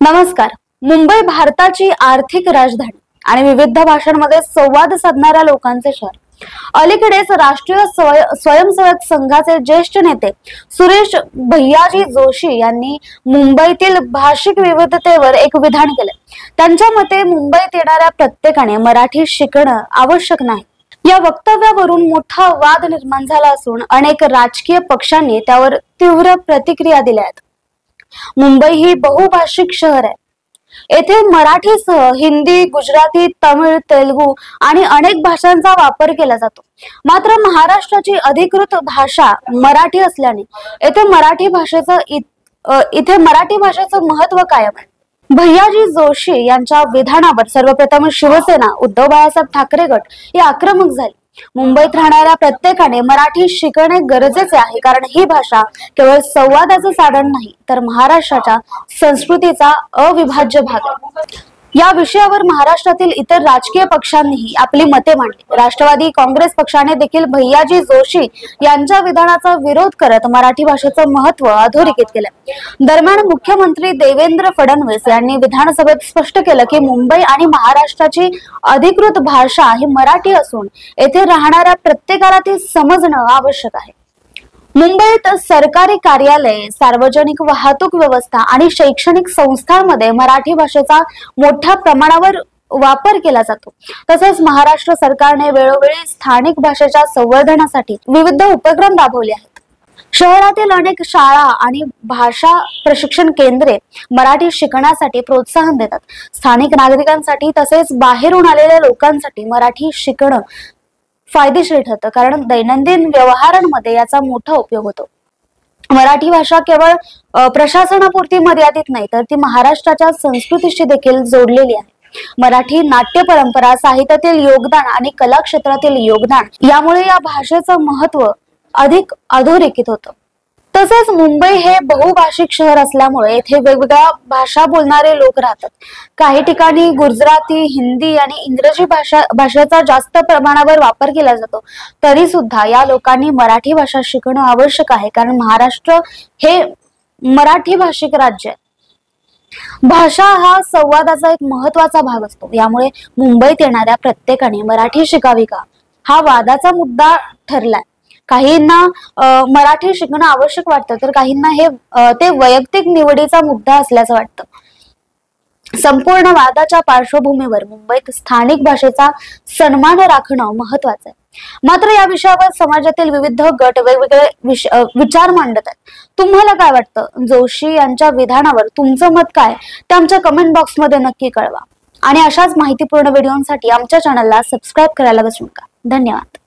नमस्कार। मुंबई भारताची आर्थिक राजधानी आणि विविध भाषांमध्ये संवाद साधणाऱ्या लोकांचे शहर। अलीकडेच राष्ट्रीय स्वयंसेवक संघाचे ज्येष्ठ नेते सुरेश भैयाजी जोशी यांनी मुंबईतील भाषिक विविधतेवर एक विधान केले। त्यांच्या मते मुंबईत येणाऱ्या प्रत्येकाने मराठी शिकणं आवश्यक नाही। या वक्तव्यावरून मोठा वाद निर्माण झाला असून अनेक राजकीय पक्षांनी त्यावर तीव्र प्रतिक्रिया दिल्या आहेत। मुंबई ही बहुभाषिक शहर आहे। येथे मराठीसह हिंदी, गुजराती, तमिळ, तेलुगू आणि अनेक भाषांचा वापर केला जातो। मात्र महाराष्ट्राची अधिकृत भाषा मराठी असल्याने इथे मराठी भाषेचं महत्त्व कायम आहे। भैयाजी जोशी यांच्या विधानावर सर्वप्रथम शिवसेना, उद्धव बाळासाहेब ठाकरे गट हे आक्रमक झाले। मुंबईत राहणाऱ्या प्रत्येकाने मराठी शिकणे गरजेचे आहे, कारण ही भाषा केवळ संवादाचं साधन नाही तर महाराष्ट्राच्या संस्कृतीचा अविभाज्य भाग आहे। या विषयावर महाराष्ट्रातील इतर राजकीय पक्षांनीही आपली मते मांडली। राष्ट्रवादी काँग्रेस पक्षाने देखील भैयाजी जोशी यांच्या विधानाचा विरोध करत मराठी भाषेचं महत्त्व अधोरेखित केलं। दरम्यान मुख्यमंत्री देवेंद्र फडणवीस यांनी विधानसभेत स्पष्ट केलं की मुंबई आणि महाराष्ट्राची अधिकृत भाषा ही मराठी असून येथे राहणाऱ्या प्रत्येकाला ती समजणं आवश्यक आहे। मुंबईत सरकारी कार्यालय, सार्वजनिक वाहतूक व्यवस्था आणि शैक्षणिक संस्थांमध्ये मराठी भाषेचा मोठ्या प्रमाणावर वापर केला जातो। तसेच महाराष्ट्र सरकारने वेळोवेळी स्थानिक भाषेच्या संवर्धनासाठी विविध उपक्रम राबवले आहेत। शहरातील अनेक शाळा आणि भाषा प्रशिक्षण केंद्रे मराठी शिकण्यासाठी प्रोत्साहन देतात। स्थानिक नागरिकांसाठी तसेच बाहेरून आलेल्या लोकांसाठी मराठी शिकणं फायदेशीर ठरतं, कारण दैनंदिन व्यवहारांमध्ये याचा मोठा उपयोग होतो। मराठी भाषा केवळ प्रशासनापुरती मर्यादित नाही तर ती महाराष्ट्राच्या संस्कृतीशी देखील जोडलेली आहे। मराठी नाट्य परंपरा, साहित्यातील योगदान आणि कला क्षेत्रातील योगदान यामुळे या भाषेचं महत्त्व अधिक अधोरेखित होतं। तसेच मुंबई हे बहुभाषिक शहर असल्यामुळे येथे वेगवेगळ्या भाषा बोलणारे लोक राहतात। काही ठिकाणी गुजराती, हिंदी आणि इंग्रजी भाषेचा जास्त प्रमाणावर वापर केला जातो। तरी सुद्धा या लोकांनी मराठी भाषा शिकणं आवश्यक आहे, कारण महाराष्ट्र हे मराठी भाषिक राज्य आहे। भाषा हा संवादाचा एक महत्त्वाचा भाग असतो। यामुळे मुंबईत येणाऱ्या प्रत्येकाने मराठी शिकावी का हा वादाचा मुद्दा ठरलाय। काहींना मराठी शिकणं आवश्यक वाटतं तर काहींना ते वैयक्तिक निवडीचा मुद्दा असल्याचं वाटतं। संपूर्ण वादाच्या पार्श्वभूमीवर मुंबईत स्थानिक भाषेचा सन्मान राखणं महत्त्वाचं आहे। मात्र या विषयावर समाजातील विविध गट वेगवेगळे विचार मांडत आहेत। तुम्हाला काय वाटतं? जोशी यांच्या विधानावर तुमचं मत काय ते आमच्या कमेंट बॉक्समध्ये नक्की कळवा आणि अशाच माहितीपूर्ण व्हिडिओंसाठी आमच्या चॅनलला सबस्क्राईब करायला विसरू नका। धन्यवाद।